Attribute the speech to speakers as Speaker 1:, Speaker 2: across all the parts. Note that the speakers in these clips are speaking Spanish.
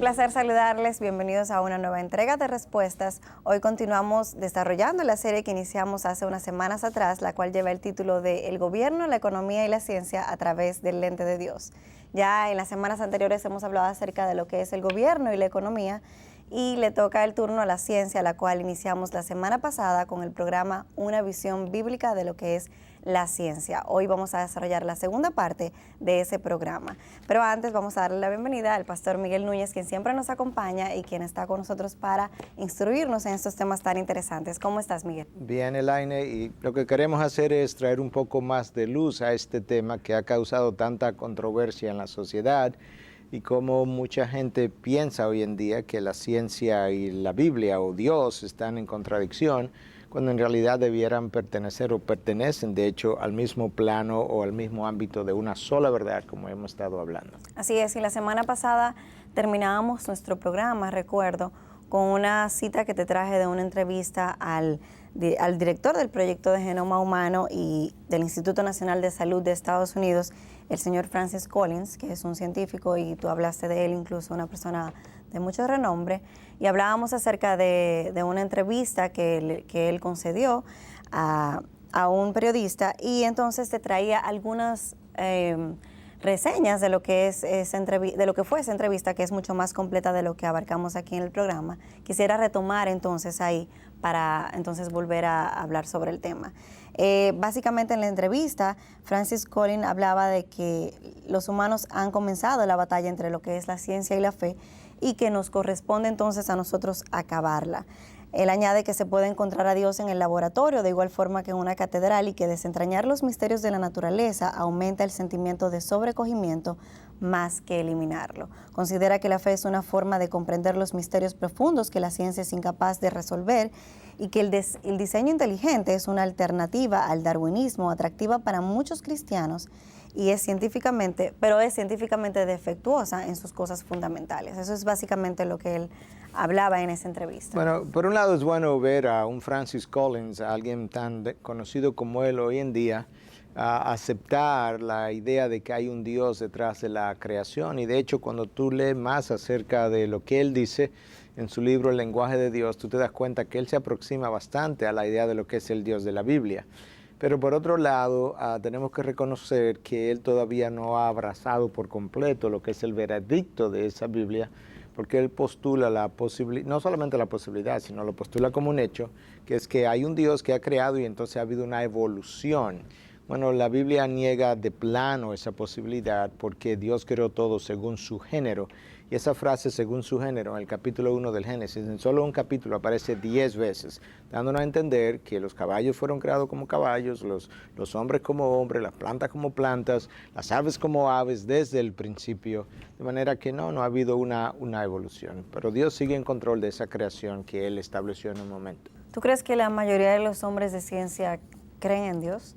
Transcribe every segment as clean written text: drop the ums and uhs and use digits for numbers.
Speaker 1: placer saludarles, bienvenidos a una nueva entrega de respuestas. Hoy continuamos desarrollando la serie que iniciamos hace unas semanas atrás, la cual lleva el título de El gobierno, la economía y la ciencia a través del lente de Dios. Ya en las semanas anteriores hemos hablado acerca de lo que es el gobierno y la economía, y le toca el turno a la ciencia, la cual iniciamos la semana pasada con el programa Una visión bíblica de lo que es la ciencia. Hoy vamos a desarrollar la segunda parte de ese programa. Pero antes vamos a darle la bienvenida al pastor Miguel Núñez, quien siempre nos acompaña y quien está con nosotros para instruirnos en estos temas tan interesantes. ¿Cómo estás, Miguel?
Speaker 2: Bien, Elaine, y lo que queremos hacer es traer un poco más de luz a este tema que ha causado tanta controversia en la sociedad y cómo mucha gente piensa hoy en día que la ciencia y la Biblia o Dios están en contradicción, cuando en realidad debieran pertenecer o pertenecen, de hecho, al mismo plano o al mismo ámbito de una sola verdad, como hemos estado hablando.
Speaker 1: Así es, y la semana pasada terminábamos nuestro programa, recuerdo, con una cita que te traje de una entrevista al director del proyecto de Genoma Humano y del Instituto Nacional de Salud de Estados Unidos, el señor Francis Collins, que es un científico y tú hablaste de él, incluso una persona de mucho renombre, y hablábamos acerca de una entrevista que él concedió a un periodista, y entonces te traía algunas reseñas de lo que fue esa entrevista, que es mucho más completa de lo que abarcamos aquí en el programa. Quisiera retomar entonces ahí para entonces volver a hablar sobre el tema. Básicamente en la entrevista, Francis Collins hablaba de que los humanos han comenzado la batalla entre lo que es la ciencia y la fe y que nos corresponde entonces a nosotros acabarla. Él añade que se puede encontrar a Dios en el laboratorio de igual forma que en una catedral y que desentrañar los misterios de la naturaleza aumenta el sentimiento de sobrecogimiento más que eliminarlo. Considera que la fe es una forma de comprender los misterios profundos que la ciencia es incapaz de resolver y que el diseño inteligente es una alternativa al darwinismo atractiva para muchos cristianos y es científicamente defectuosa en sus cosas fundamentales. Eso es básicamente lo que él hablaba en esa entrevista.
Speaker 2: Bueno, por un lado es bueno ver a un Francis Collins, a alguien tan conocido como él hoy en día, a aceptar la idea de que hay un Dios detrás de la creación. Y de hecho, cuando tú lees más acerca de lo que él dice en su libro El lenguaje de Dios, tú te das cuenta que él se aproxima bastante a la idea de lo que es el Dios de la Biblia. Pero por otro lado, tenemos que reconocer que él todavía no ha abrazado por completo lo que es el veredicto de esa Biblia, porque él postula la posibilidad, no solamente la posibilidad, sino lo postula como un hecho, que es que hay un Dios que ha creado y entonces ha habido una evolución. Bueno, la Biblia niega de plano esa posibilidad porque Dios creó todo según su género. Y esa frase, según su género, en el capítulo 1 del Génesis, en solo un capítulo aparece 10 veces, dándonos a entender que los caballos fueron creados como caballos, los hombres como hombres, las plantas como plantas, las aves como aves desde el principio. De manera que no ha habido una evolución. Pero Dios sigue en control de esa creación que Él estableció en un momento.
Speaker 1: ¿Tú crees que la mayoría de los hombres de ciencia creen en Dios?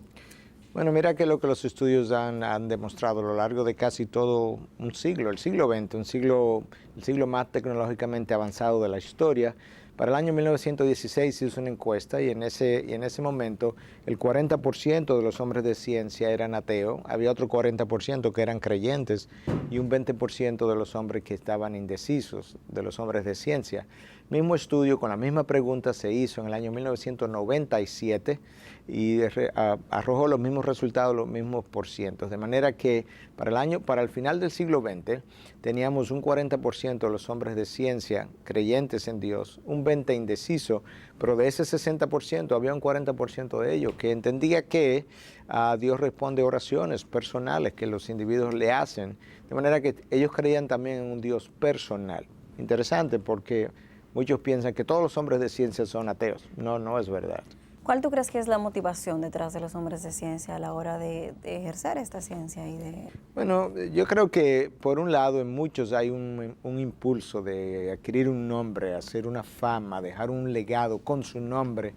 Speaker 2: Bueno, mira que lo que los estudios han demostrado a lo largo de casi todo un siglo, el siglo XX, el siglo más tecnológicamente avanzado de la historia. Para el año 1916 se hizo una encuesta y en ese momento el 40% de los hombres de ciencia eran ateos, había otro 40% que eran creyentes y un 20% de los hombres que estaban indecisos, de los hombres de ciencia. Mismo estudio con la misma pregunta se hizo en el año 1997 y arrojó los mismos resultados, los mismos porcientos. De manera que para el final del siglo XX teníamos un 40% de los hombres de ciencia creyentes en Dios, un 20% indeciso, pero de ese 60% había un 40% de ellos que entendía que Dios responde oraciones personales que los individuos le hacen. De manera que ellos creían también en un Dios personal. Interesante porque muchos piensan que todos los hombres de ciencia son ateos. No es verdad.
Speaker 1: ¿Cuál tú crees que es la motivación detrás de los hombres de ciencia a la hora de ejercer esta ciencia?
Speaker 2: Bueno, yo creo que por un lado en muchos hay un impulso de adquirir un nombre, hacer una fama, dejar un legado con su nombre.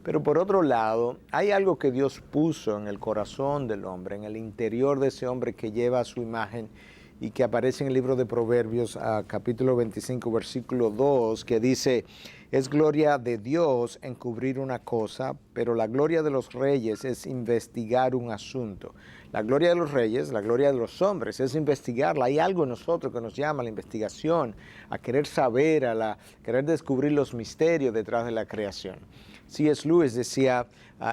Speaker 2: Pero por otro lado, hay algo que Dios puso en el corazón del hombre, en el interior de ese hombre que lleva su imagen y que aparece en el libro de Proverbios, capítulo 25, versículo 2, que dice: es gloria de Dios encubrir una cosa, pero la gloria de los reyes es investigar un asunto. La gloria de los reyes, la gloria de los hombres es investigarla. Hay algo en nosotros que nos llama a la investigación, a querer saber, querer descubrir los misterios detrás de la creación. C.S. Lewis decía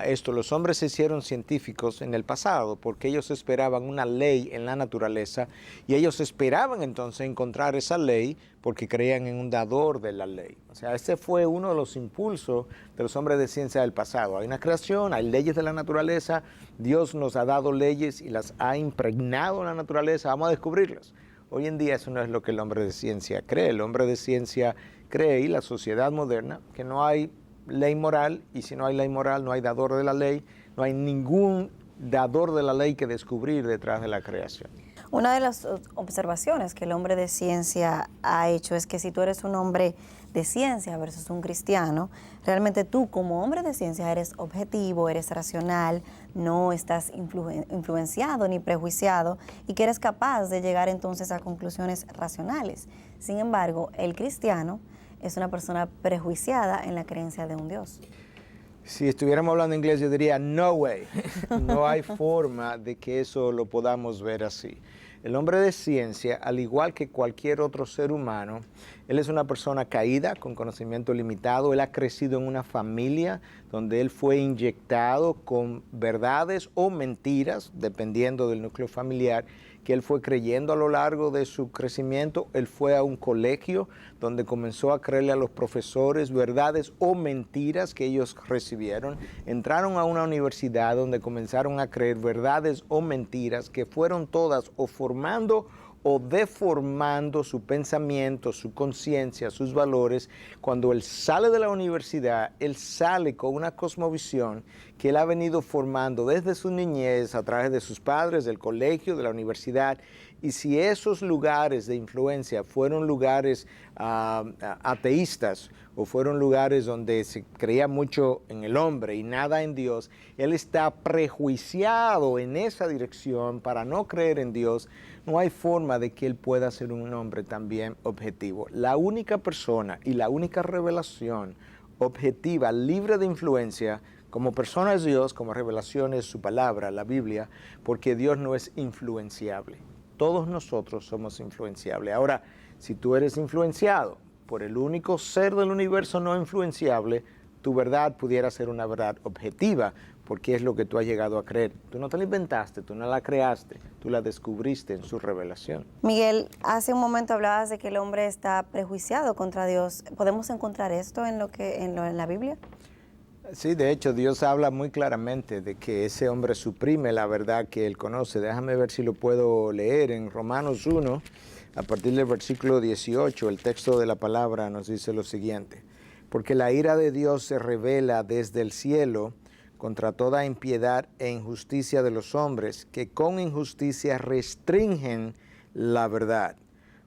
Speaker 2: esto: los hombres se hicieron científicos en el pasado porque ellos esperaban una ley en la naturaleza y ellos esperaban entonces encontrar esa ley porque creían en un dador de la ley. O sea, ese fue uno de los impulsos de los hombres de ciencia del pasado. Hay una creación, hay leyes de la naturaleza, Dios nos ha dado leyes y las ha impregnado en la naturaleza, vamos a descubrirlas. Hoy en día eso no es lo que el hombre de ciencia cree. El hombre de ciencia cree, y la sociedad moderna, que no hay ley moral, y si no hay ley moral no hay dador de la ley, no hay ningún dador de la ley que descubrir detrás de la creación.
Speaker 1: Una de las observaciones que el hombre de ciencia ha hecho es que si tú eres un hombre de ciencia versus un cristiano, realmente tú como hombre de ciencia eres objetivo, eres racional, no estás influenciado ni prejuiciado y que eres capaz de llegar entonces a conclusiones racionales. Sin embargo, el cristiano es una persona prejuiciada en la creencia de un Dios.
Speaker 2: Si estuviéramos hablando inglés, yo diría no way. No hay forma de que eso lo podamos ver así. El hombre de ciencia, al igual que cualquier otro ser humano, él es una persona caída, con conocimiento limitado. Él ha crecido en una familia donde él fue inyectado con verdades o mentiras, dependiendo del núcleo familiar, que él fue creyendo a lo largo de su crecimiento. Él fue a un colegio donde comenzó a creerle a los profesores verdades o mentiras que ellos recibieron. Entraron a una universidad donde comenzaron a creer verdades o mentiras que fueron todas o formando o deformando su pensamiento, su conciencia, sus valores. Cuando él sale de la universidad, él sale con una cosmovisión que él ha venido formando desde su niñez, a través de sus padres, del colegio, de la universidad. Y si esos lugares de influencia fueron lugares ateístas o fueron lugares donde se creía mucho en el hombre y nada en Dios, él está prejuiciado en esa dirección para no creer en Dios. No hay forma de que él pueda ser un hombre también objetivo. La única persona y la única revelación objetiva, libre de influencia, como persona es Dios, como revelación es su palabra, la Biblia, porque Dios no es influenciable. Todos nosotros somos influenciables. Ahora, si tú eres influenciado por el único ser del universo no influenciable, tu verdad pudiera ser una verdad objetiva, porque es lo que tú has llegado a creer. Tú no te la inventaste, tú no la creaste, tú la descubriste en su revelación.
Speaker 1: Miguel, hace un momento hablabas de que el hombre está prejuiciado contra Dios. ¿Podemos encontrar esto en la Biblia?
Speaker 2: Sí, de hecho, Dios habla muy claramente de que ese hombre suprime la verdad que él conoce. Déjame ver si lo puedo leer. En Romanos 1, a partir del versículo 18, el texto de la palabra nos dice lo siguiente: porque la ira de Dios se revela desde el cielo contra toda impiedad e injusticia de los hombres, que con injusticia restringen la verdad,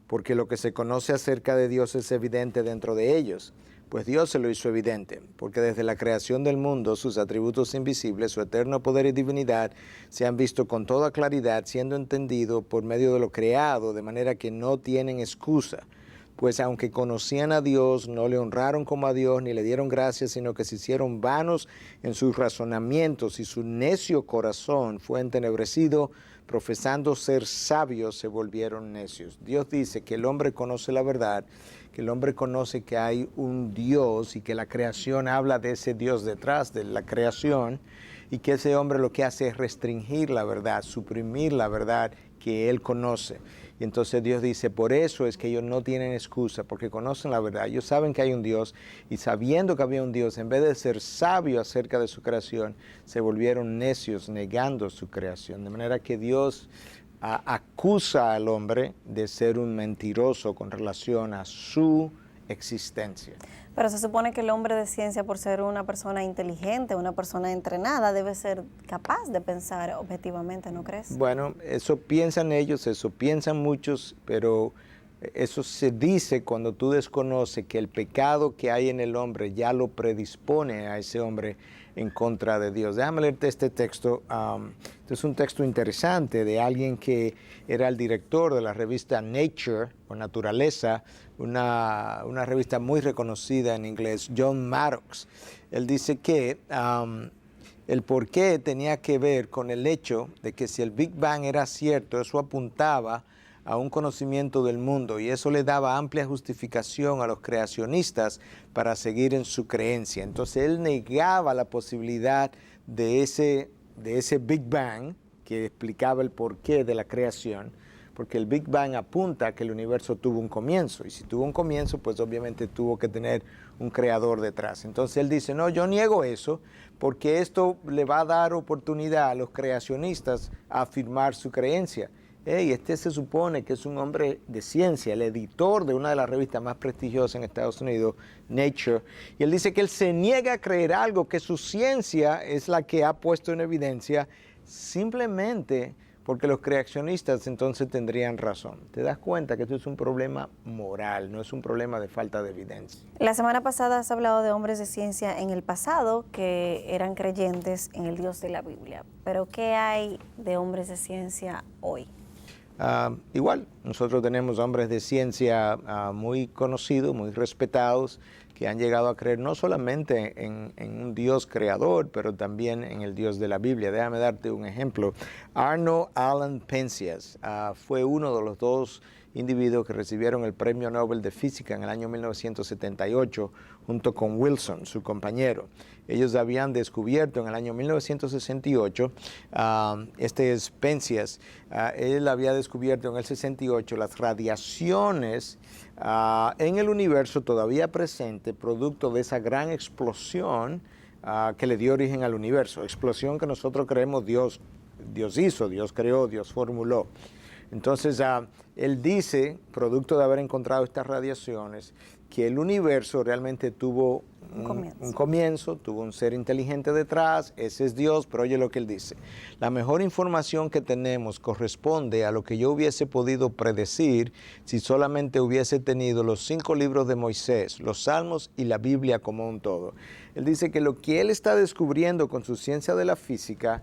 Speaker 2: porque lo que se conoce acerca de Dios es evidente dentro de ellos. Pues Dios se lo hizo evidente, porque desde la creación del mundo sus atributos invisibles, su eterno poder y divinidad, se han visto con toda claridad, siendo entendido por medio de lo creado, de manera que no tienen excusa. Pues aunque conocían a Dios, no le honraron como a Dios, ni le dieron gracias, sino que se hicieron vanos en sus razonamientos, y su necio corazón fue entenebrecido. Profesando ser sabios, se volvieron necios. Dios dice que el hombre conoce la verdad, que el hombre conoce que hay un Dios y que la creación habla de ese Dios detrás de la creación, y que ese hombre lo que hace es restringir la verdad, suprimir la verdad que él conoce. Y entonces Dios dice, por eso es que ellos no tienen excusa, porque conocen la verdad. Ellos saben que hay un Dios, y sabiendo que había un Dios, en vez de ser sabios acerca de su creación, se volvieron necios negando su creación. De manera que Dios acusa al hombre de ser un mentiroso con relación a su existencia.
Speaker 1: Pero se supone que el hombre de ciencia, por ser una persona inteligente, una persona entrenada, debe ser capaz de pensar objetivamente, ¿no crees?
Speaker 2: Bueno, eso piensan ellos, eso piensan muchos, pero eso se dice cuando tú desconoces que el pecado que hay en el hombre ya lo predispone a ese hombre en contra de Dios. Déjame leerte este texto. Este es un texto interesante de alguien que era el director de la revista Nature o Naturaleza, una revista muy reconocida en inglés, John Maddox. Él dice que el porqué tenía que ver con el hecho de que si el Big Bang era cierto, eso apuntaba a un conocimiento del mundo y eso le daba amplia justificación a los creacionistas para seguir en su creencia. Entonces él negaba la posibilidad de ese Big Bang que explicaba el porqué de la creación, porque el Big Bang apunta a que el universo tuvo un comienzo, y si tuvo un comienzo, pues obviamente tuvo que tener un creador detrás. Entonces él dice, no, yo niego eso, porque esto le va a dar oportunidad a los creacionistas a afirmar su creencia. Este se supone que es un hombre de ciencia, el editor de una de las revistas más prestigiosas en Estados Unidos, Nature, y él dice que él se niega a creer algo que su ciencia es la que ha puesto en evidencia, simplemente porque los creacionistas entonces tendrían razón. Te das cuenta que esto es un problema moral, no es un problema de falta de evidencia.
Speaker 1: La semana pasada has hablado de hombres de ciencia en el pasado que eran creyentes en el Dios de la Biblia, pero ¿qué hay de hombres de ciencia hoy?
Speaker 2: Igual, nosotros tenemos hombres de ciencia muy conocidos, muy respetados, que han llegado a creer no solamente en un Dios creador, pero también en el Dios de la Biblia. Déjame darte un ejemplo. Arno Allan Penzias fue uno de los dos individuos que recibieron el Premio Nobel de Física en el año 1978, junto con Wilson, su compañero. Ellos habían descubierto en el año 1968, este es Penzias, él había descubierto en el 68 las radiaciones en el universo todavía presente, producto de esa gran explosión que le dio origen al universo, explosión que nosotros creemos Dios hizo, Dios creó, Dios formuló. Entonces, él dice, producto de haber encontrado estas radiaciones, que el universo realmente tuvo un comienzo, tuvo un ser inteligente detrás, ese es Dios, pero oye lo que él dice. La mejor información que tenemos corresponde a lo que yo hubiese podido predecir si solamente hubiese tenido los 5 libros de Moisés, los Salmos y la Biblia como un todo. Él dice que lo que él está descubriendo con su ciencia de la física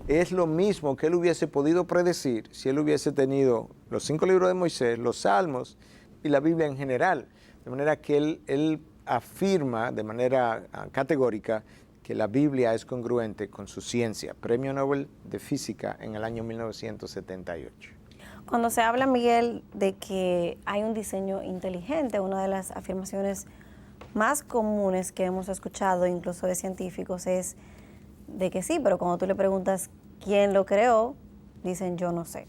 Speaker 2: es lo mismo que él hubiese podido predecir si él hubiese tenido los 5 libros de Moisés, los Salmos y la Biblia en general. De manera que él afirma de manera categórica que la Biblia es congruente con su ciencia. Premio Nobel de Física en el año 1978.
Speaker 1: Cuando se habla, Miguel, de que hay un diseño inteligente, una de las afirmaciones más comunes que hemos escuchado, incluso de científicos, es de que sí, pero cuando tú le preguntas quién lo creó, dicen yo no sé.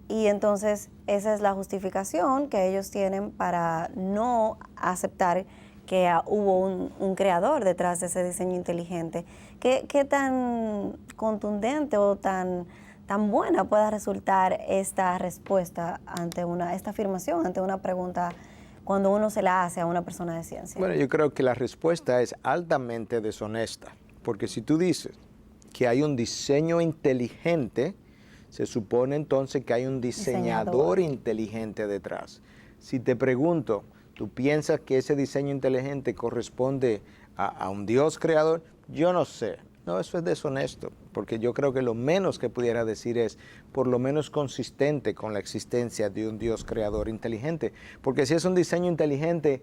Speaker 1: Y entonces esa es la justificación que ellos tienen para no aceptar que hubo un creador detrás de ese diseño inteligente. ¿Qué tan contundente o tan buena pueda resultar esta respuesta ante esta afirmación, ante una pregunta, cuando uno se la hace a una persona de ciencia?
Speaker 2: Bueno, yo creo que la respuesta es altamente deshonesta, porque si tú dices que hay un diseño inteligente, se supone entonces que hay un diseñador inteligente detrás. Si te pregunto, ¿tú piensas que ese diseño inteligente corresponde a un Dios creador? Yo no sé. No, eso es deshonesto, porque yo creo que lo menos que pudiera decir es por lo menos consistente con la existencia de un Dios creador inteligente. Porque si es un diseño inteligente,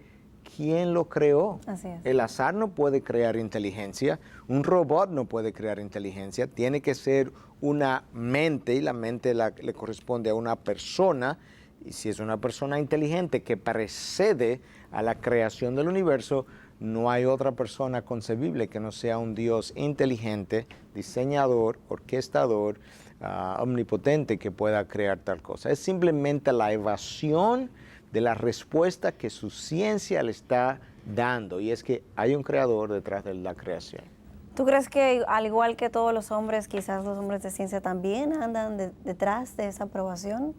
Speaker 2: ¿quién lo creó?
Speaker 1: Así es.
Speaker 2: El azar no puede crear inteligencia, un robot no puede crear inteligencia, tiene que ser una mente, y la mente le corresponde a una persona, y si es una persona inteligente que precede a la creación del universo, no hay otra persona concebible que no sea un Dios inteligente, diseñador, orquestador, omnipotente que pueda crear tal cosa. Es simplemente la evasión de la respuesta que su ciencia le está dando, y es que hay un creador detrás de la creación.
Speaker 1: ¿Tú crees que al igual que todos los hombres, quizás los hombres de ciencia también andan detrás de esa aprobación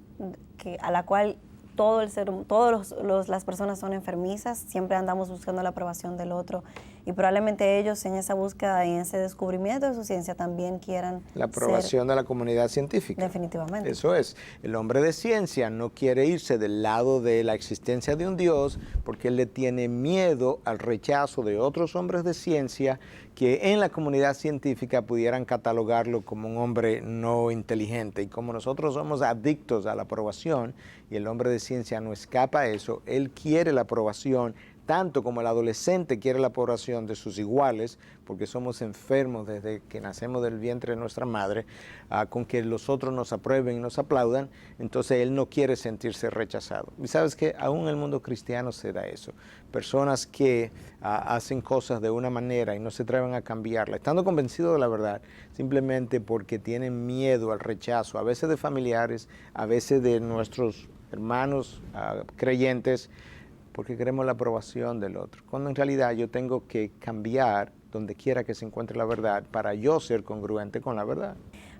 Speaker 1: a la cual las personas son enfermizas, siempre andamos buscando la aprobación del otro y probablemente ellos en esa búsqueda y en ese descubrimiento de su ciencia también quieran
Speaker 2: la aprobación de la comunidad científica.
Speaker 1: Definitivamente.
Speaker 2: Eso es. El hombre de ciencia no quiere irse del lado de la existencia de un Dios porque él le tiene miedo al rechazo de otros hombres de ciencia que en la comunidad científica pudieran catalogarlo como un hombre no inteligente. Y como nosotros somos adictos a la aprobación y el hombre de ciencia no escapa a eso, él quiere la aprobación tanto como el adolescente quiere la aprobación de sus iguales, porque somos enfermos desde que nacemos del vientre de nuestra madre, con que los otros nos aprueben y nos aplaudan, entonces él no quiere sentirse rechazado. Y sabes que aún en el mundo cristiano se da eso. Personas que hacen cosas de una manera y no se atreven a cambiarla, estando convencidos de la verdad, simplemente porque tienen miedo al rechazo, a veces de familiares, a veces de nuestros hermanos creyentes, porque queremos la aprobación del otro, cuando en realidad yo tengo que cambiar donde quiera que se encuentre la verdad para yo ser congruente con la verdad.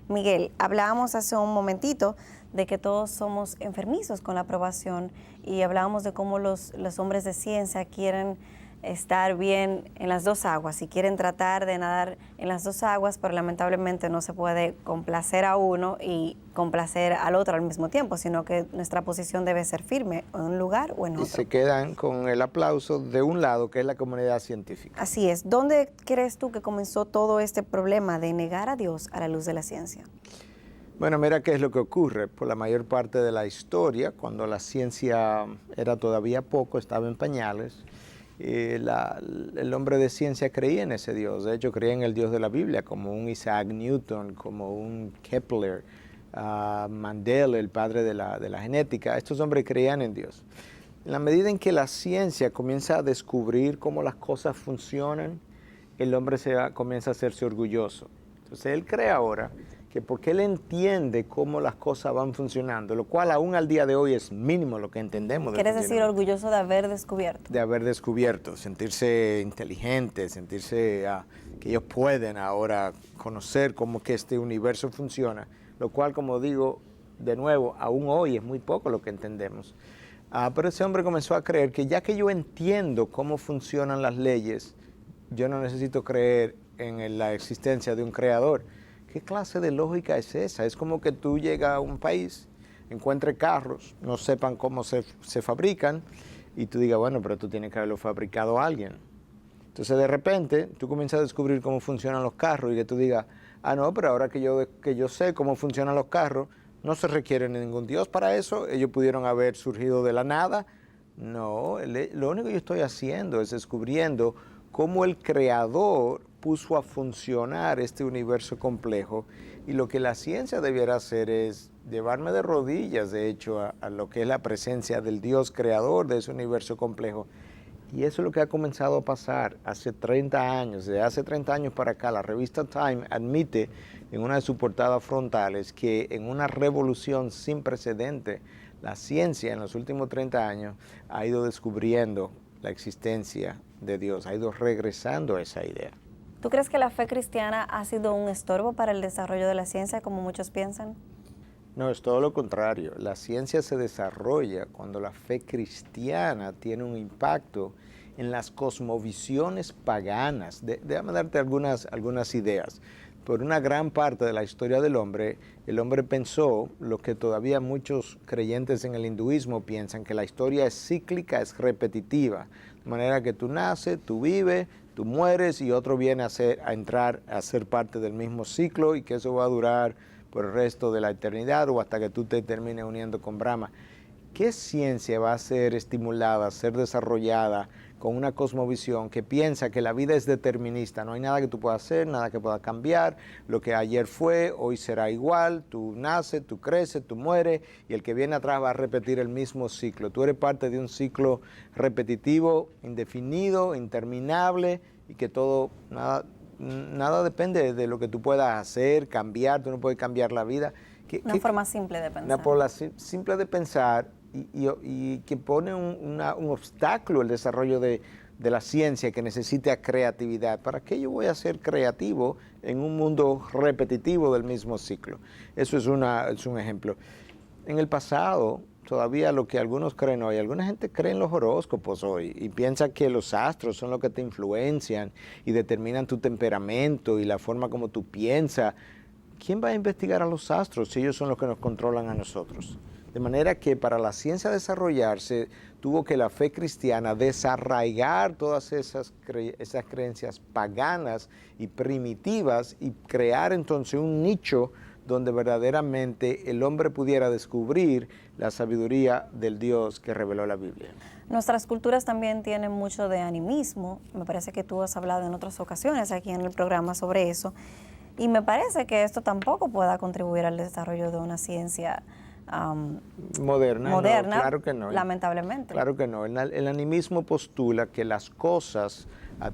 Speaker 1: Miguel, hablábamos hace un momentito de que todos somos enfermizos con la aprobación y hablábamos de cómo los hombres de ciencia quieren estar bien en las dos aguas y quieren tratar de nadar en las dos aguas, pero lamentablemente no se puede complacer a uno y complacer al otro al mismo tiempo, sino que nuestra posición debe ser firme en un lugar o en otro.
Speaker 2: Y se quedan con el aplauso de un lado, que es la comunidad científica.
Speaker 1: Así es. ¿Dónde crees tú que comenzó todo este problema de negar a Dios a la luz de la ciencia?
Speaker 2: Bueno, mira qué es lo que ocurre. Por la mayor parte de la historia, cuando la ciencia era todavía poco, estaba en pañales, el hombre de ciencia creía en ese Dios. De hecho, creía en el Dios de la Biblia, como un Isaac Newton, como un Kepler, Mandel, el padre de la genética. Estos hombres creían en Dios. En la medida en que la ciencia comienza a descubrir cómo las cosas funcionan, el hombre comienza a hacerse orgulloso. Entonces él cree ahora que porque él entiende cómo las cosas van funcionando, lo cual aún al día de hoy es mínimo lo que entendemos.
Speaker 1: ¿Quieres decir orgulloso de haber descubierto?
Speaker 2: De haber descubierto, sentirse inteligente, sentirse que ellos pueden ahora conocer cómo que este universo funciona, lo cual, como digo, de nuevo, aún hoy es muy poco lo que entendemos. Pero ese hombre comenzó a creer que ya que yo entiendo cómo funcionan las leyes, yo no necesito creer en la existencia de un creador. ¿Qué clase de lógica es esa? Es como que tú llegas a un país, encuentres carros, no sepan cómo se fabrican, y tú digas, bueno, pero tú tienes que haberlo fabricado a alguien. Entonces, de repente, tú comienzas a descubrir cómo funcionan los carros y que tú digas, no, pero ahora que yo sé cómo funcionan los carros, no se requiere ningún Dios para eso, ellos pudieron haber surgido de la nada. No, lo único que yo estoy haciendo es descubriendo cómo el creador puso a funcionar este universo complejo, y lo que la ciencia debiera hacer es llevarme de rodillas, de hecho, a lo que es la presencia del Dios creador de ese universo complejo. Y eso es lo que ha comenzado a pasar hace 30 años. De hace 30 años para acá, la revista Time admite en una de sus portadas frontales que en una revolución sin precedente, la ciencia en los últimos 30 años ha ido descubriendo la existencia de Dios, ha ido regresando a esa idea.
Speaker 1: ¿Tú crees que la fe cristiana ha sido un estorbo para el desarrollo de la ciencia, como muchos piensan?
Speaker 2: No, es todo lo contrario. La ciencia se desarrolla cuando la fe cristiana tiene un impacto en las cosmovisiones paganas. Déjame darte algunas ideas. Por una gran parte de la historia del hombre, el hombre pensó lo que todavía muchos creyentes en el hinduismo piensan, que la historia es cíclica, es repetitiva. De manera que tú naces, tú vives, tú mueres y otro viene a entrar a ser parte del mismo ciclo, y que eso va a durar por el resto de la eternidad o hasta que tú te termines uniendo con Brahma. ¿Qué ciencia va a ser estimulada, a ser desarrollada con una cosmovisión que piensa que la vida es determinista? No hay nada que tú puedas hacer, nada que pueda cambiar. Lo que ayer fue, hoy será igual. Tú naces, tú creces, tú mueres, y el que viene atrás va a repetir el mismo ciclo. Tú eres parte de un ciclo repetitivo, indefinido, interminable, y que todo, nada depende de lo que tú puedas hacer, cambiar. Tú no puedes cambiar la vida.
Speaker 1: Una forma simple de pensar.
Speaker 2: Una forma simple de pensar, y que pone un obstáculo al desarrollo de la ciencia, que necesita creatividad. ¿Para qué yo voy a ser creativo en un mundo repetitivo del mismo ciclo? Eso es un ejemplo. En el pasado, todavía lo que algunos creen hoy. Alguna gente cree en los horóscopos hoy y piensa que los astros son los que te influencian y determinan tu temperamento y la forma como tú piensas. ¿Quién va a investigar a los astros si ellos son los que nos controlan a nosotros? De manera que para la ciencia desarrollarse, tuvo que la fe cristiana desarraigar todas esas creencias paganas y primitivas y crear entonces un nicho donde verdaderamente el hombre pudiera descubrir la sabiduría del Dios que reveló la Biblia.
Speaker 1: Nuestras culturas también tienen mucho de animismo. Me parece que tú has hablado en otras ocasiones aquí en el programa sobre eso. Y me parece que esto tampoco pueda contribuir al desarrollo de una ciencia
Speaker 2: moderna. No, claro que no.
Speaker 1: Lamentablemente.
Speaker 2: Claro que no. El animismo postula que las cosas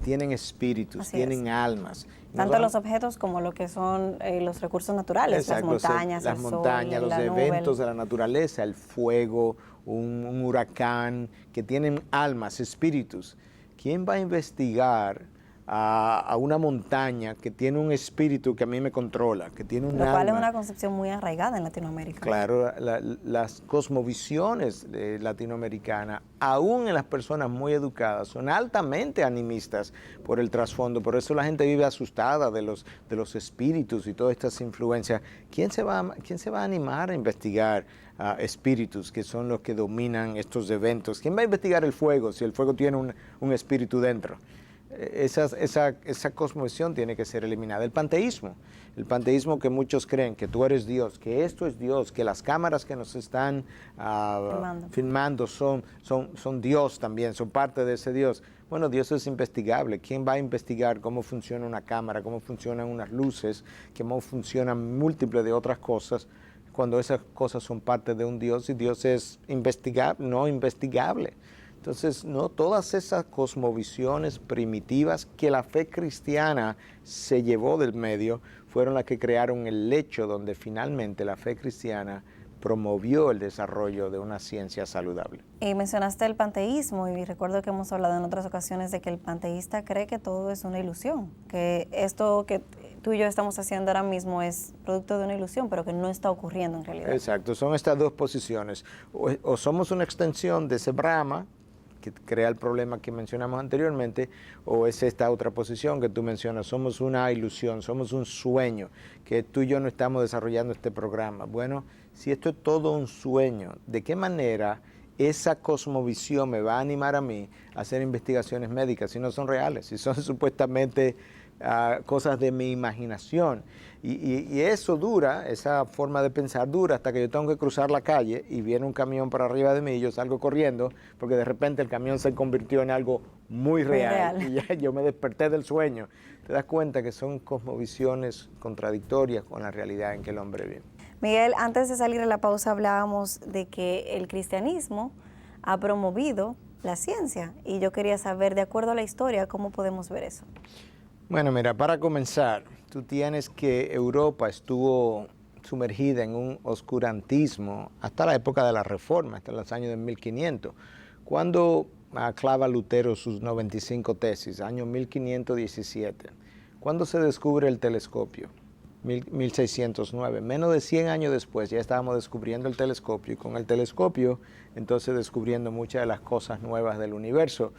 Speaker 2: tienen espíritus, tienen almas.
Speaker 1: Tanto los objetos como lo que son los recursos naturales,
Speaker 2: exacto,
Speaker 1: las montañas,
Speaker 2: las montañas, los eventos de la naturaleza, el fuego, un huracán, que tienen almas, espíritus. ¿Quién va a investigar a una montaña que tiene un espíritu que a mí me controla, que tiene un alma?
Speaker 1: Lo cual es una concepción muy arraigada en Latinoamérica.
Speaker 2: Claro, las cosmovisiones latinoamericanas, aún en las personas muy educadas, son altamente animistas por el trasfondo. Por eso la gente vive asustada de los espíritus y todas estas influencias. ¿Quién se va a animar a investigar espíritus que son los que dominan estos eventos? ¿Quién va a investigar el fuego si el fuego tiene un espíritu dentro? Esa cosmovisión tiene que ser eliminada. El panteísmo que muchos creen que tú eres Dios, que esto es Dios, que las cámaras que nos están filmando son Dios también, son parte de ese Dios. Bueno, Dios es investigable. ¿Quién va a investigar cómo funciona una cámara, cómo funcionan unas luces, cómo funcionan múltiples de otras cosas, cuando esas cosas son parte de un Dios y Dios es no investigable? Entonces, no todas esas cosmovisiones primitivas que la fe cristiana se llevó del medio fueron las que crearon el lecho donde finalmente la fe cristiana promovió el desarrollo de una ciencia saludable.
Speaker 1: Y mencionaste el panteísmo y recuerdo que hemos hablado en otras ocasiones de que el panteísta cree que todo es una ilusión, que esto que tú y yo estamos haciendo ahora mismo es producto de una ilusión, pero que no está ocurriendo en realidad.
Speaker 2: Exacto, son estas dos posiciones. O somos una extensión de ese Brahma, que crea el problema que mencionamos anteriormente, o es esta otra posición que tú mencionas, somos una ilusión, somos un sueño, que tú y yo no estamos desarrollando este programa. Bueno, si esto es todo un sueño, ¿de qué manera esa cosmovisión me va a animar a mí a hacer investigaciones médicas si no son reales, si son supuestamente cosas de mi imaginación? Y eso dura, esa forma de pensar dura hasta que yo tengo que cruzar la calle y viene un camión por arriba de mí y yo salgo corriendo porque de repente el camión se convirtió en algo muy real. Y ya yo me desperté del sueño. Te das cuenta que son cosmovisiones contradictorias con la realidad en que el hombre vive.
Speaker 1: Miguel, antes de salir a la pausa hablábamos de que el cristianismo ha promovido la ciencia y yo quería saber, de acuerdo a la historia, ¿cómo podemos ver eso?
Speaker 2: Bueno, mira, para comenzar, tú tienes que Europa estuvo sumergida en un oscurantismo hasta la época de la Reforma, hasta los años de 1500, cuando clava Lutero sus 95 tesis, año 1517, cuando se descubre el telescopio, 1609, menos de 100 años después ya estábamos descubriendo el telescopio y con el telescopio entonces descubriendo muchas de las cosas nuevas del universo.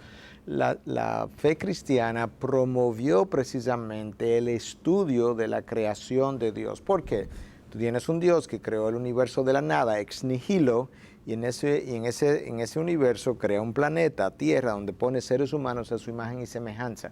Speaker 2: La fe cristiana promovió precisamente el estudio de la creación de Dios. ¿Por qué? Tú tienes un Dios que creó el universo de la nada, ex nihilo, y en ese universo crea un planeta, Tierra, donde pone seres humanos a su imagen y semejanza.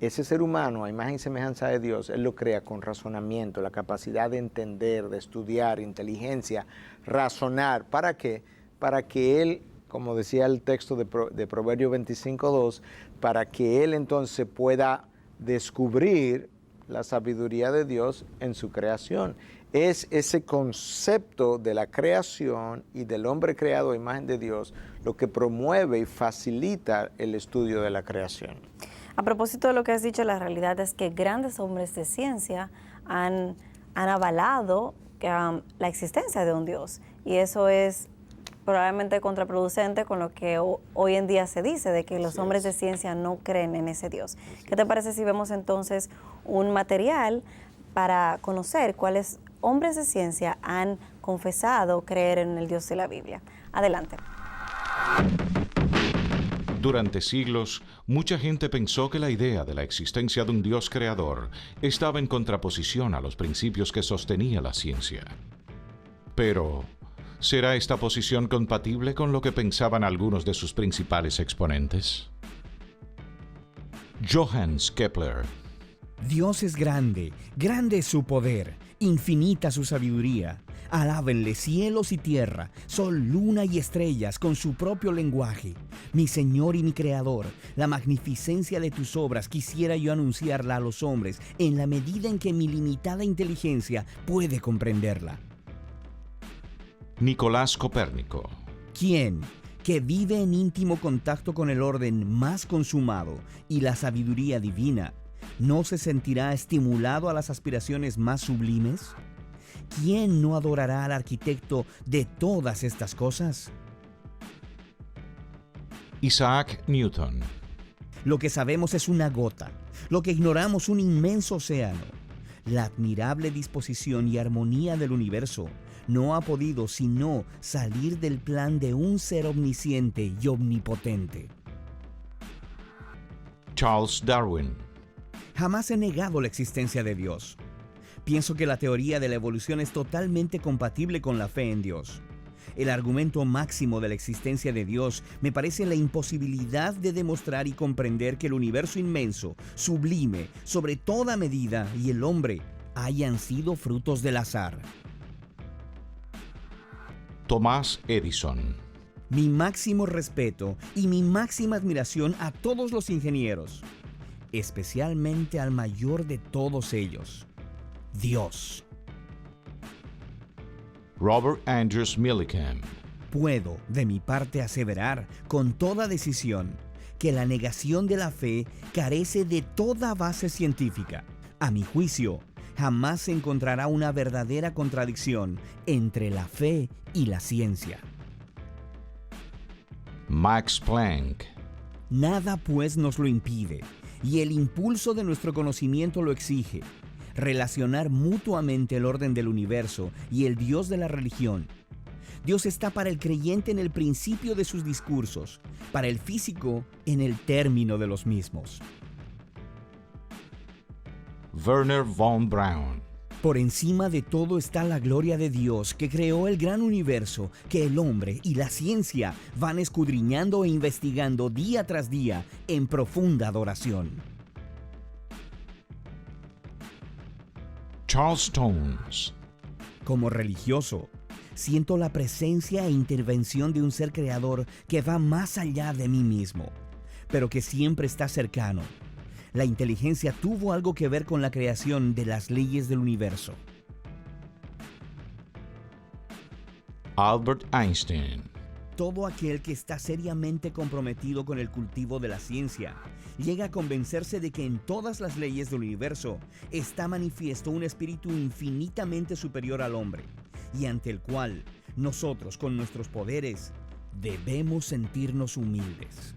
Speaker 2: Ese ser humano, a imagen y semejanza de Dios, Él lo crea con razonamiento, la capacidad de entender, de estudiar, inteligencia, razonar. ¿Para qué? Para que Él, como decía el texto de Proverbios 25:2, para que Él entonces pueda descubrir la sabiduría de Dios en su creación. Es ese concepto de la creación y del hombre creado a imagen de Dios lo que promueve y facilita el estudio de la creación.
Speaker 1: A propósito de lo que has dicho, la realidad es que grandes hombres de ciencia han avalado la existencia de un Dios y eso es probablemente contraproducente con lo que hoy en día se dice, de que los hombres de ciencia no creen en ese Dios. ¿Qué te parece si vemos entonces un material para conocer cuáles hombres de ciencia han confesado creer en el Dios de la Biblia. Adelante.
Speaker 3: Durante siglos, mucha gente pensó que la idea de la existencia de un Dios creador estaba en contraposición a los principios que sostenía la ciencia. Pero, ¿será esta posición compatible con lo que pensaban algunos de sus principales exponentes? Johannes Kepler.
Speaker 4: Dios es grande, grande es su poder, infinita su sabiduría. Alábenle cielos y tierra, sol, luna y estrellas con su propio lenguaje. Mi Señor y mi Creador, la magnificencia de tus obras quisiera yo anunciarla a los hombres en la medida en que mi limitada inteligencia puede comprenderla.
Speaker 3: Nicolás Copérnico.
Speaker 4: ¿Quién, que vive en íntimo contacto con el orden más consumado y la sabiduría divina, no se sentirá estimulado a las aspiraciones más sublimes? ¿Quién no adorará al arquitecto de todas estas cosas?
Speaker 3: Isaac Newton.
Speaker 4: Lo que sabemos es una gota, lo que ignoramos un inmenso océano. La admirable disposición y armonía del universo no ha podido sino salir del plan de un ser omnisciente y omnipotente.
Speaker 3: Charles Darwin.
Speaker 4: Jamás he negado la existencia de Dios. Pienso que la teoría de la evolución es totalmente compatible con la fe en Dios. El argumento máximo de la existencia de Dios me parece la imposibilidad de demostrar y comprender que el universo inmenso, sublime, sobre toda medida, y el hombre hayan sido frutos del azar.
Speaker 3: Thomas Edison.
Speaker 4: Mi máximo respeto y mi máxima admiración a todos los ingenieros, especialmente al mayor de todos ellos, Dios.
Speaker 3: Robert Andrews Millikan.
Speaker 4: Puedo, de mi parte, aseverar con toda decisión que la negación de la fe carece de toda base científica. A mi juicio, jamás se encontrará una verdadera contradicción entre la fe y la ciencia.
Speaker 3: Max Planck.
Speaker 4: Nada, pues, nos lo impide, y el impulso de nuestro conocimiento lo exige. Relacionar mutuamente el orden del universo y el Dios de la religión. Dios está para el creyente en el principio de sus discursos, para el físico en el término de los mismos.
Speaker 3: Werner von Braun.
Speaker 4: Por encima de todo está la gloria de Dios, que creó el gran universo, que el hombre y la ciencia van escudriñando e investigando día tras día en profunda adoración.
Speaker 3: Charles Stone.
Speaker 4: Como religioso, siento la presencia e intervención de un ser creador que va más allá de mí mismo, pero que siempre está cercano. La inteligencia tuvo algo que ver con la creación de las leyes del universo.
Speaker 3: Albert Einstein.
Speaker 4: Todo aquel que está seriamente comprometido con el cultivo de la ciencia llega a convencerse de que en todas las leyes del universo está manifiesto un espíritu infinitamente superior al hombre y ante el cual nosotros, con nuestros poderes, debemos sentirnos humildes.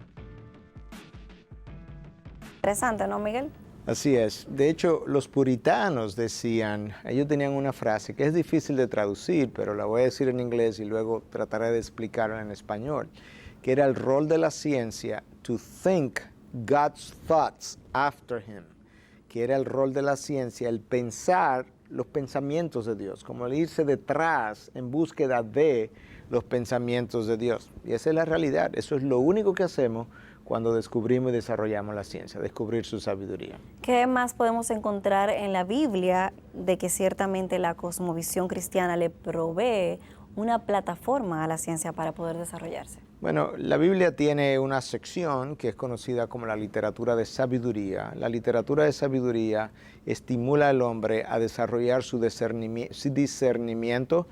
Speaker 1: Interesante, ¿no, Miguel?
Speaker 2: Así es. De hecho, los puritanos decían, ellos tenían una frase que es difícil de traducir, pero la voy a decir en inglés y luego trataré de explicarla en español, que era el rol de la ciencia to think God's thoughts after him, que era el rol de la ciencia, el pensar los pensamientos de Dios, como el irse detrás en búsqueda de los pensamientos de Dios. Y esa es la realidad, eso es lo único que hacemos cuando descubrimos y desarrollamos la ciencia, descubrir su sabiduría.
Speaker 1: ¿Qué más podemos encontrar en la Biblia de que ciertamente la cosmovisión cristiana le provee una plataforma a la ciencia para poder desarrollarse?
Speaker 2: Bueno, la Biblia tiene una sección que es conocida como la literatura de sabiduría. La literatura de sabiduría estimula al hombre a desarrollar su discernimiento,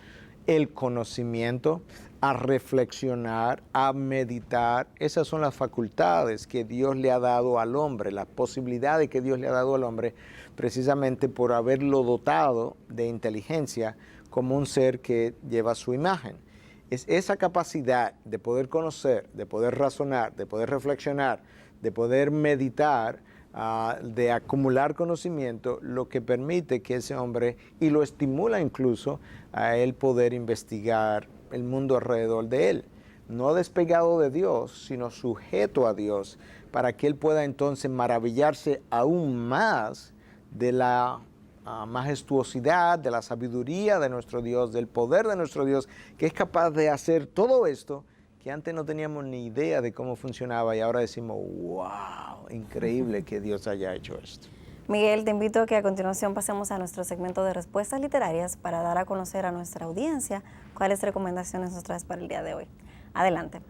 Speaker 2: el conocimiento, a reflexionar, a meditar. Esas son las facultades que Dios le ha dado al hombre, las posibilidades que Dios le ha dado al hombre, precisamente por haberlo dotado de inteligencia como un ser que lleva su imagen. Es esa capacidad de poder conocer, de poder razonar, de poder reflexionar, de poder meditar, de acumular conocimiento, lo que permite que ese hombre, y lo estimula incluso a él poder investigar el mundo alrededor de él, no despegado de Dios, sino sujeto a Dios, para que él pueda entonces maravillarse aún más de la majestuosidad, de la sabiduría de nuestro Dios, del poder de nuestro Dios, que es capaz de hacer todo esto que antes no teníamos ni idea de cómo funcionaba y ahora decimos, wow, increíble que Dios haya hecho esto.
Speaker 1: Miguel, te invito a que a continuación pasemos a nuestro segmento de respuestas literarias para dar a conocer a nuestra audiencia cuáles recomendaciones nos traes para el día de hoy. Adelante.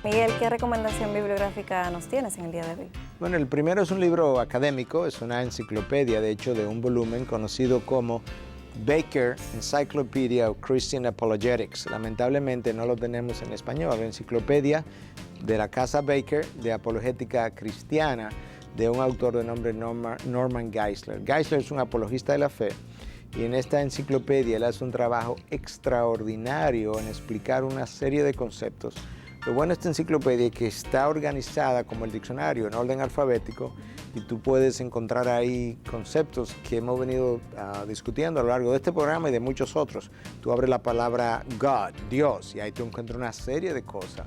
Speaker 1: Miguel, ¿qué recomendación bibliográfica nos tienes en el día de hoy?
Speaker 2: Bueno, el primero es un libro académico, es una enciclopedia, de hecho, de un volumen conocido como Baker Encyclopedia of Christian Apologetics. Lamentablemente no lo tenemos en español. La enciclopedia de la casa Baker de apologética cristiana de un autor de nombre Norman Geisler. Geisler es un apologista de la fe y en esta enciclopedia él hace un trabajo extraordinario en explicar una serie de conceptos. Lo bueno de esta enciclopedia es que está organizada como el diccionario en orden alfabético y tú puedes encontrar ahí conceptos que hemos venido discutiendo a lo largo de este programa y de muchos otros. Tú abres la palabra God, Dios, y ahí tú encuentras una serie de cosas.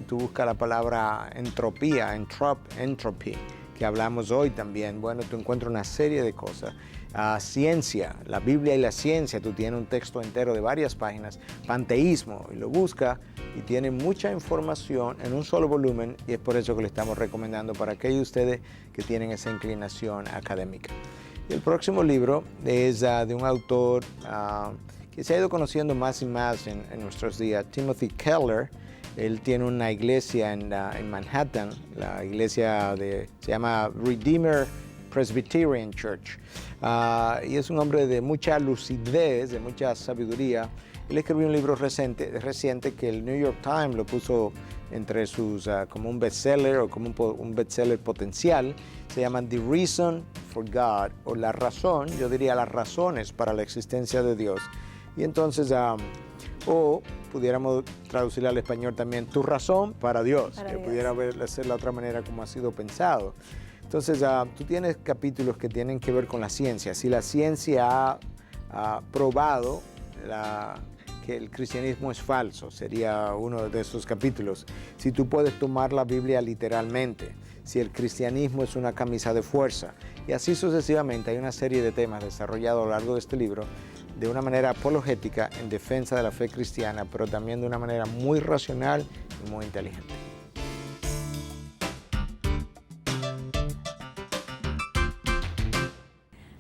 Speaker 2: Tú buscas la palabra entropía, entropy, que hablamos hoy también. Bueno, tú encuentras una serie de cosas. Ciencia, la Biblia y la ciencia, tú tienes un texto entero de varias páginas. Panteísmo, y lo busca y tiene mucha información en un solo volumen y es por eso que le estamos recomendando para aquellos de ustedes que tienen esa inclinación académica. Y el próximo libro es de un autor que se ha ido conociendo más y más en nuestros días, Timothy Keller. Él tiene una iglesia en Manhattan, la iglesia se llama Redeemer Presbyterian Church. Y es un hombre de mucha lucidez, de mucha sabiduría. Él escribió un libro reciente que el New York Times lo puso entre sus, como un bestseller o como un bestseller potencial. Se llama The Reason for God, o la razón, yo diría las razones para la existencia de Dios. Y entonces, o pudiéramos traducirlo al español también, tu razón para Dios, que pudiera ser la otra manera como ha sido pensado. Entonces, tú tienes capítulos que tienen que ver con la ciencia. Si la ciencia ha probado que el cristianismo es falso, sería uno de esos capítulos. Si tú puedes tomar la Biblia literalmente, si el cristianismo es una camisa de fuerza, y así sucesivamente. Hay una serie de temas desarrollados a lo largo de este libro de una manera apologética en defensa de la fe cristiana, pero también de una manera muy racional y muy inteligente.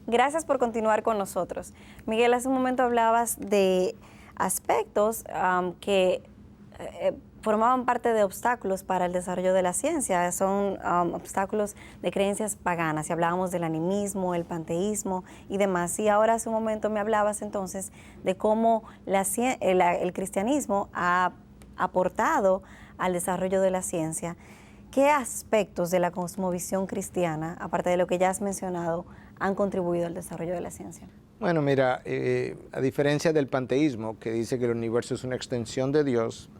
Speaker 1: Gracias por continuar con nosotros. Miguel, hace un momento hablabas de aspectos que formaban parte de obstáculos para el desarrollo de la ciencia. Son obstáculos de creencias paganas. Y hablábamos del animismo, el panteísmo y demás. Y ahora hace un momento me hablabas entonces de cómo el cristianismo ha aportado al desarrollo de la ciencia. ¿Qué aspectos de la cosmovisión cristiana, aparte de lo que ya has mencionado, han contribuido al desarrollo de la ciencia?
Speaker 2: Bueno, mira, a diferencia del panteísmo, que dice que el universo es una extensión de Dios,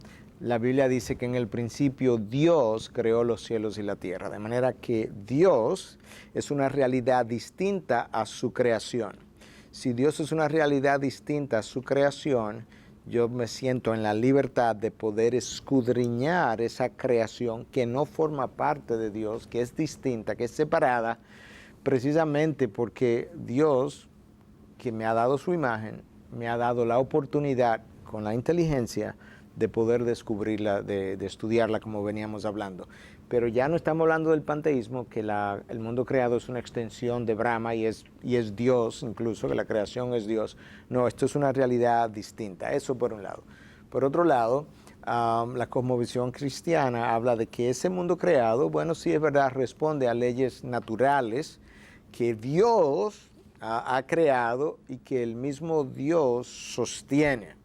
Speaker 2: la Biblia dice que en el principio Dios creó los cielos y la tierra, de manera que Dios es una realidad distinta a su creación. Si Dios es una realidad distinta a su creación, yo me siento en la libertad de poder escudriñar esa creación que no forma parte de Dios, que es distinta, que es separada, precisamente porque Dios, que me ha dado su imagen, me ha dado la oportunidad con la inteligencia de poder descubrirla, de estudiarla como veníamos hablando. Pero ya no estamos hablando del panteísmo, que el mundo creado es una extensión de Brahma y es Dios, incluso, que la creación es Dios. No, esto es una realidad distinta, eso por un lado. Por otro lado, la cosmovisión cristiana habla de que ese mundo creado, bueno, sí es verdad, responde a leyes naturales que Dios ha creado y que el mismo Dios sostiene.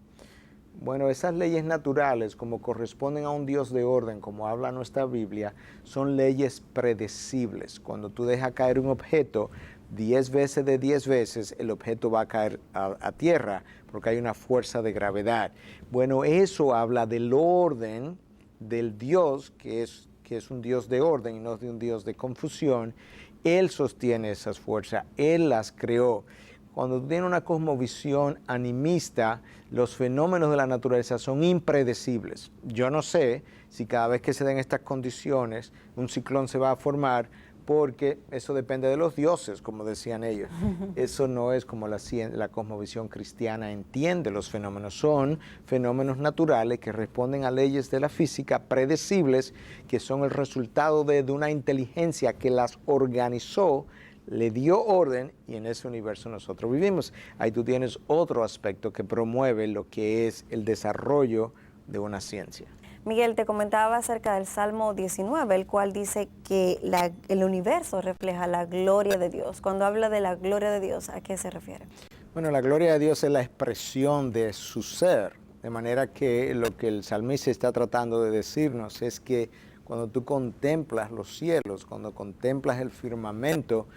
Speaker 2: Bueno, esas leyes naturales, como corresponden a un Dios de orden, como habla nuestra Biblia, son leyes predecibles. Cuando tú dejas caer un objeto, 10 veces de 10 veces el objeto va a caer a tierra porque hay una fuerza de gravedad. Bueno, eso habla del orden del Dios, que es un Dios de orden y no de un Dios de confusión. Él sostiene esas fuerzas, Él las creó. Cuando tú tienes una cosmovisión animista, los fenómenos de la naturaleza son impredecibles. Yo no sé si cada vez que se den estas condiciones un ciclón se va a formar, porque eso depende de los dioses, como decían ellos. Eso no es como la cosmovisión cristiana entiende los fenómenos. Son fenómenos naturales que responden a leyes de la física predecibles, que son el resultado de una inteligencia que las organizó, le dio orden, y en ese universo nosotros vivimos. Ahí tú tienes otro aspecto que promueve lo que es el desarrollo de una ciencia.
Speaker 1: Miguel, te comentaba acerca del Salmo 19, el cual dice que el universo refleja la gloria de Dios. Cuando habla de la gloria de Dios, ¿a qué se refiere?
Speaker 2: Bueno, la gloria de Dios es la expresión de su ser, de manera que lo que el salmista está tratando de decirnos es que cuando tú contemplas los cielos, cuando contemplas el firmamento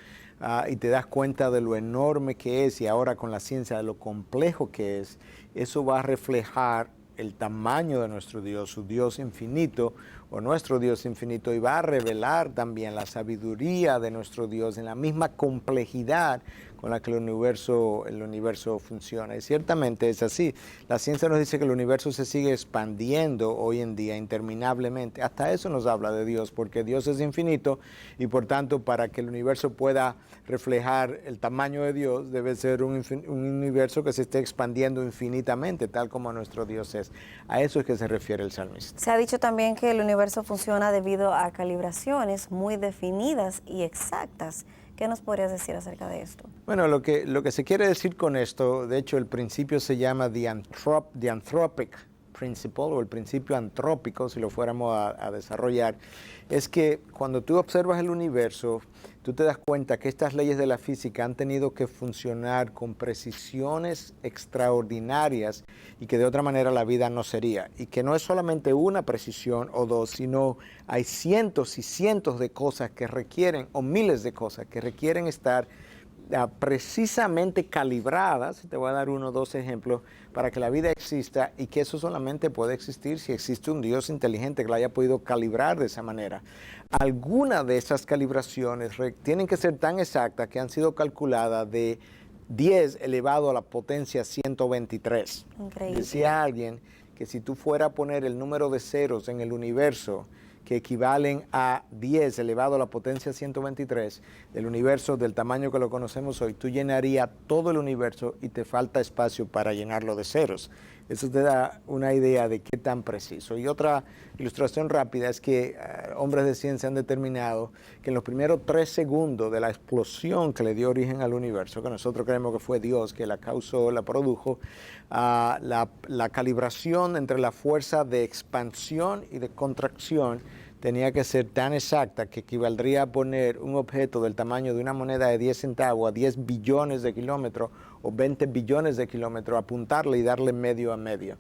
Speaker 2: y te das cuenta de lo enorme que es, y ahora con la ciencia de lo complejo que es, eso va a reflejar el tamaño de nuestro Dios, su Dios infinito, o nuestro Dios infinito, y va a revelar también la sabiduría de nuestro Dios en la misma complejidad con la que el universo funciona. Y ciertamente es así. La ciencia nos dice que el universo se sigue expandiendo hoy en día interminablemente. Hasta eso nos habla de Dios, porque Dios es infinito y por tanto para que el universo pueda reflejar el tamaño de Dios debe ser un universo que se esté expandiendo infinitamente, tal como nuestro Dios es. A eso es que se refiere el salmista.
Speaker 1: Se ha dicho también que el universo funciona debido a calibraciones muy definidas y exactas. ¿Qué nos podrías decir acerca de esto?
Speaker 2: Bueno, lo que se quiere decir con esto, de hecho el principio se llama the anthropic principle, o el principio antrópico, si lo fuéramos a desarrollar, es que cuando tú observas el universo, tú te das cuenta que estas leyes de la física han tenido que funcionar con precisiones extraordinarias y que de otra manera la vida no sería. Y que no es solamente una precisión o dos, sino hay cientos y cientos de cosas que requieren, o miles de cosas que requieren estar precisamente calibradas. Te voy a dar 1 o 2 ejemplos para que la vida exista, y que eso solamente puede existir si existe un Dios inteligente que la haya podido calibrar de esa manera. Algunas de esas calibraciones tienen que ser tan exactas que han sido calculadas de 10 elevado a la potencia 123.
Speaker 1: Increíble.
Speaker 2: Decía alguien que si tú fueras a poner el número de ceros en el universo que equivalen a 10 elevado a la potencia 123 del universo del tamaño que lo conocemos hoy, tú llenarías todo el universo y te falta espacio para llenarlo de ceros. Eso te da una idea de qué tan preciso. Y otra ilustración rápida es que hombres de ciencia han determinado que en los primeros 3 segundos de la explosión que le dio origen al universo, que nosotros creemos que fue Dios que la causó, la produjo, la calibración entre la fuerza de expansión y de contracción tenía que ser tan exacta que equivaldría a poner un objeto del tamaño de una moneda de 10 centavos a 10 billones de kilómetros o 20 billones de kilómetros, apuntarle y darle medio a medio.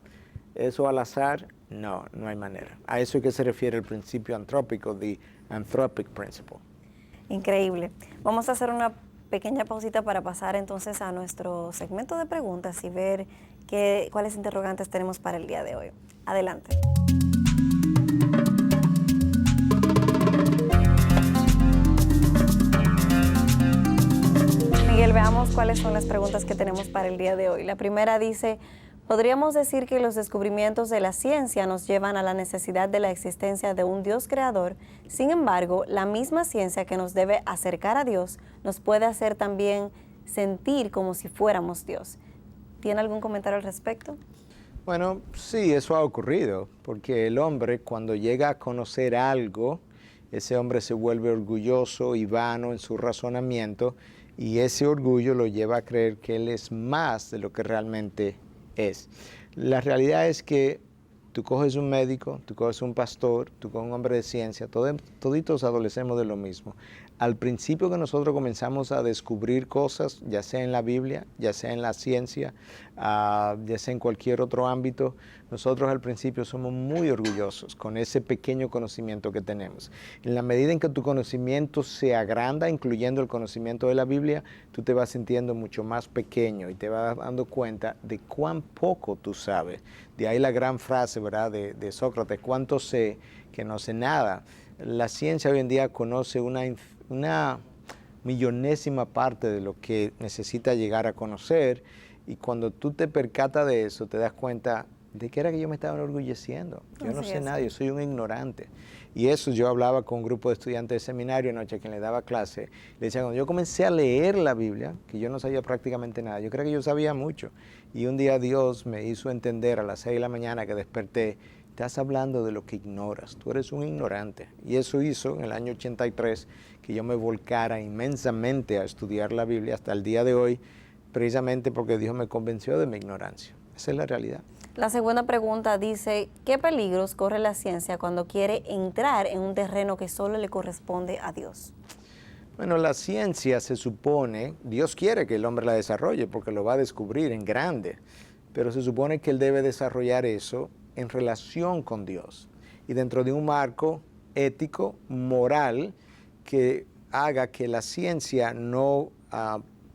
Speaker 2: ¿Eso al azar? No, no hay manera. A eso es que se refiere el principio antrópico, the anthropic principle.
Speaker 1: Increíble. Vamos a hacer una pequeña pausita para pasar entonces a nuestro segmento de preguntas y ver cuáles interrogantes tenemos para el día de hoy. Adelante. Miguel, veamos cuáles son las preguntas que tenemos para el día de hoy. La primera dice, ¿podríamos decir que los descubrimientos de la ciencia nos llevan a la necesidad de la existencia de un Dios creador? Sin embargo, la misma ciencia que nos debe acercar a Dios nos puede hacer también sentir como si fuéramos Dios. ¿Tiene algún comentario al respecto?
Speaker 2: Bueno, sí, eso ha ocurrido, porque el hombre cuando llega a conocer algo, ese hombre se vuelve orgulloso y vano en su razonamiento, y ese orgullo lo lleva a creer que él es más de lo que realmente es. La realidad es que tú coges un médico, tú coges un pastor, tú coges un hombre de ciencia, toditos adolecemos de lo mismo. al principio que nosotros comenzamos a descubrir cosas, ya sea en la Biblia, ya sea en la ciencia, ya sea en cualquier otro ámbito, nosotros al principio somos muy orgullosos con ese pequeño conocimiento que tenemos. En la medida en que tu conocimiento se agranda, incluyendo el conocimiento de la Biblia, tú te vas sintiendo mucho más pequeño y te vas dando cuenta de cuán poco tú sabes. De ahí la gran frase, ¿verdad?, de Sócrates: ¿cuánto sé que no sé nada? La ciencia hoy en día conoce una millonésima parte de lo que necesita llegar a conocer, y cuando tú te percatas de eso, te das cuenta de que era que yo me estaba enorgulleciendo. Yo no sé nada, yo soy un ignorante. Y eso yo hablaba con un grupo de estudiantes de seminario anoche a quien le daba clase. Le decía, cuando yo comencé a leer la Biblia, que yo no sabía prácticamente nada, yo creo que yo sabía mucho. Y un día Dios me hizo entender a las 6 de la mañana que desperté: estás hablando de lo que ignoras, tú eres un ignorante. Y eso hizo en el año 83 que yo me volcara inmensamente a estudiar la Biblia hasta el día de hoy, precisamente porque Dios me convenció de mi ignorancia. Esa es la realidad.
Speaker 1: La segunda pregunta dice: ¿qué peligros corre la ciencia cuando quiere entrar en un terreno que solo le corresponde a Dios?
Speaker 2: Bueno, la ciencia se supone, Dios quiere que el hombre la desarrolle porque lo va a descubrir en grande, pero se supone que él debe desarrollar eso en relación con Dios y dentro de un marco ético, moral, que haga que la ciencia no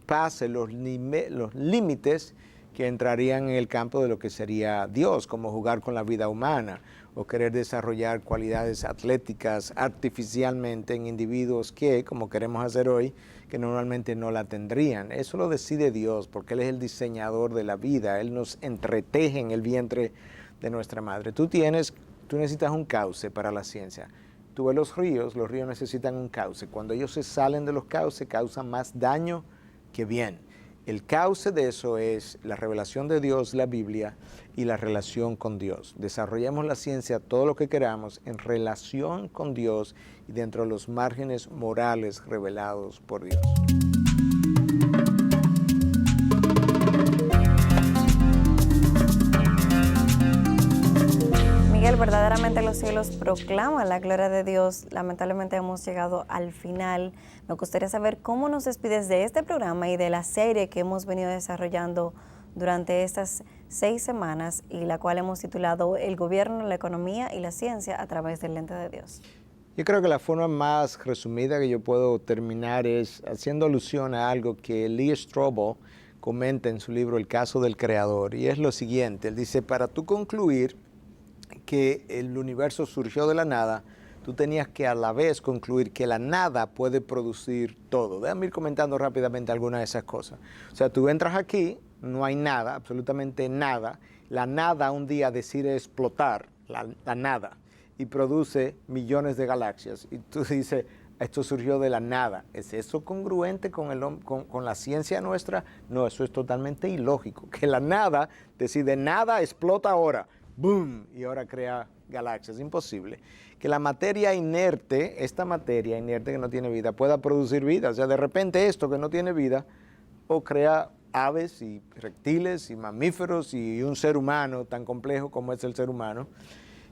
Speaker 2: pase los límites que entrarían en el campo de lo que sería Dios, como jugar con la vida humana o querer desarrollar cualidades atléticas artificialmente en individuos que, como queremos hacer hoy, que normalmente no la tendrían. Eso lo decide Dios, porque Él es el diseñador de la vida. Él nos entreteje en el vientre de nuestra madre. Tú necesitas un cauce para la ciencia. Tú ves los ríos necesitan un cauce. Cuando ellos se salen de los cauces, causan más daño que bien. El cauce de eso es la revelación de Dios, la Biblia, y la relación con Dios. Desarrollemos la ciencia todo lo que queramos en relación con Dios y dentro de los márgenes morales revelados por Dios.
Speaker 1: Miguel, verdaderamente los cielos proclaman la gloria de Dios. Lamentablemente hemos llegado al final. Me gustaría saber cómo nos despides de este programa y de la serie que hemos venido desarrollando durante estas 6 semanas y la cual hemos titulado El gobierno, la economía y la ciencia a través del lente de Dios.
Speaker 2: Yo creo que la forma más resumida que yo puedo terminar es haciendo alusión a algo que Lee Strobel comenta en su libro El caso del creador, y es lo siguiente. Él dice: para tú concluir que el universo surgió de la nada, tú tenías que a la vez concluir que la nada puede producir todo. Déjame ir comentando rápidamente algunas de esas cosas. O sea, tú entras aquí, no hay nada, absolutamente nada. La nada un día decide explotar, la nada, y produce millones de galaxias. Y tú dices, esto surgió de la nada. ¿Es eso congruente con la ciencia nuestra? No, eso es totalmente ilógico. Que la nada decide, nada, explota ahora. ¡Boom! Y ahora crea galaxias. Imposible. Que la materia inerte, esta materia inerte que no tiene vida, pueda producir vida. O sea, de repente esto que no tiene vida, o crea aves y reptiles y mamíferos y un ser humano tan complejo como es el ser humano.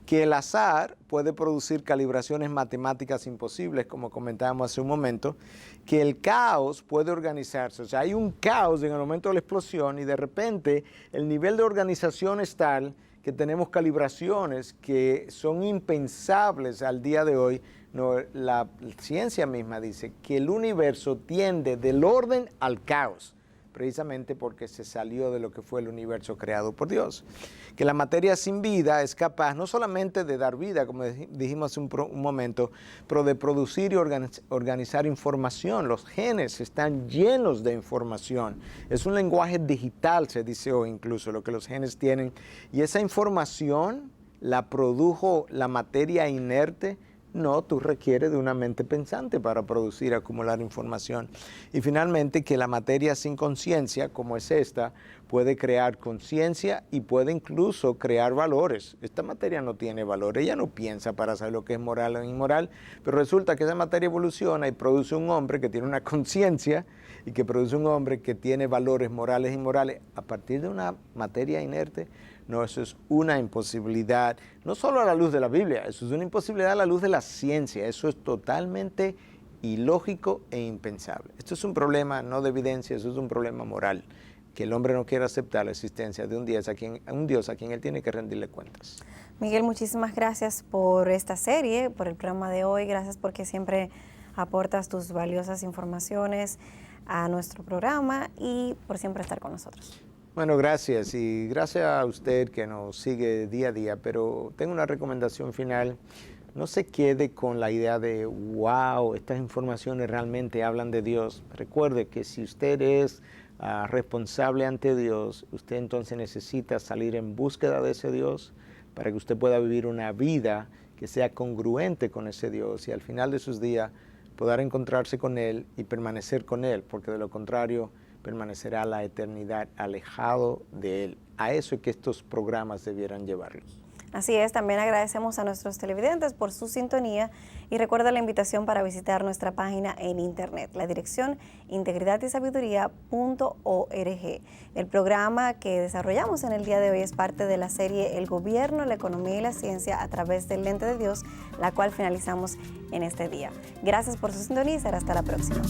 Speaker 2: Que el azar puede producir calibraciones matemáticas imposibles, como comentábamos hace un momento, que el caos puede organizarse. O sea, hay un caos en el momento de la explosión y de repente el nivel de organización es tal que tenemos calibraciones que son impensables al día de hoy. No, la ciencia misma dice que el universo tiende del orden al caos, precisamente porque se salió de lo que fue el universo creado por Dios. Que la materia sin vida es capaz no solamente de dar vida, como dijimos hace un momento, pero de producir y organizar información. Los genes están llenos de información. Es un lenguaje digital, se dice hoy incluso, lo que los genes tienen. Y esa información la produjo la materia inerte. No, tú requieres de una mente pensante para producir, acumular información. Y finalmente, que la materia sin conciencia, como es esta, puede crear conciencia y puede incluso crear valores. Esta materia no tiene valor, ella no piensa para saber lo que es moral o inmoral, pero resulta que esa materia evoluciona y produce un hombre que tiene una conciencia y que produce un hombre que tiene valores morales e inmorales a partir de una materia inerte. No, eso es una imposibilidad, no solo a la luz de la Biblia, eso es una imposibilidad a la luz de la ciencia, eso es totalmente ilógico e impensable. Esto es un problema no de evidencia, eso es un problema moral, que el hombre no quiere aceptar la existencia de un Dios a quien él tiene que rendirle cuentas.
Speaker 1: Miguel, muchísimas gracias por esta serie, por el programa de hoy. Gracias porque siempre aportas tus valiosas informaciones a nuestro programa y por siempre estar con nosotros.
Speaker 2: Bueno, gracias y gracias a usted que nos sigue día a día, pero tengo una recomendación final. No se quede con la idea de, wow, estas informaciones realmente hablan de Dios. Recuerde que si usted es responsable ante Dios, usted entonces necesita salir en búsqueda de ese Dios para que usted pueda vivir una vida que sea congruente con ese Dios y al final de sus días poder encontrarse con Él y permanecer con Él, porque de lo contrario permanecerá la eternidad alejado de Él. A eso es que estos programas debieran llevarlos.
Speaker 1: Así es, también agradecemos a nuestros televidentes por su sintonía y recuerda la invitación para visitar nuestra página en internet, la dirección integridadysabiduría.org. El programa que desarrollamos en el día de hoy es parte de la serie El Gobierno, la Economía y la Ciencia a través del lente de Dios, la cual finalizamos en este día. Gracias por su sintonía y será hasta la próxima.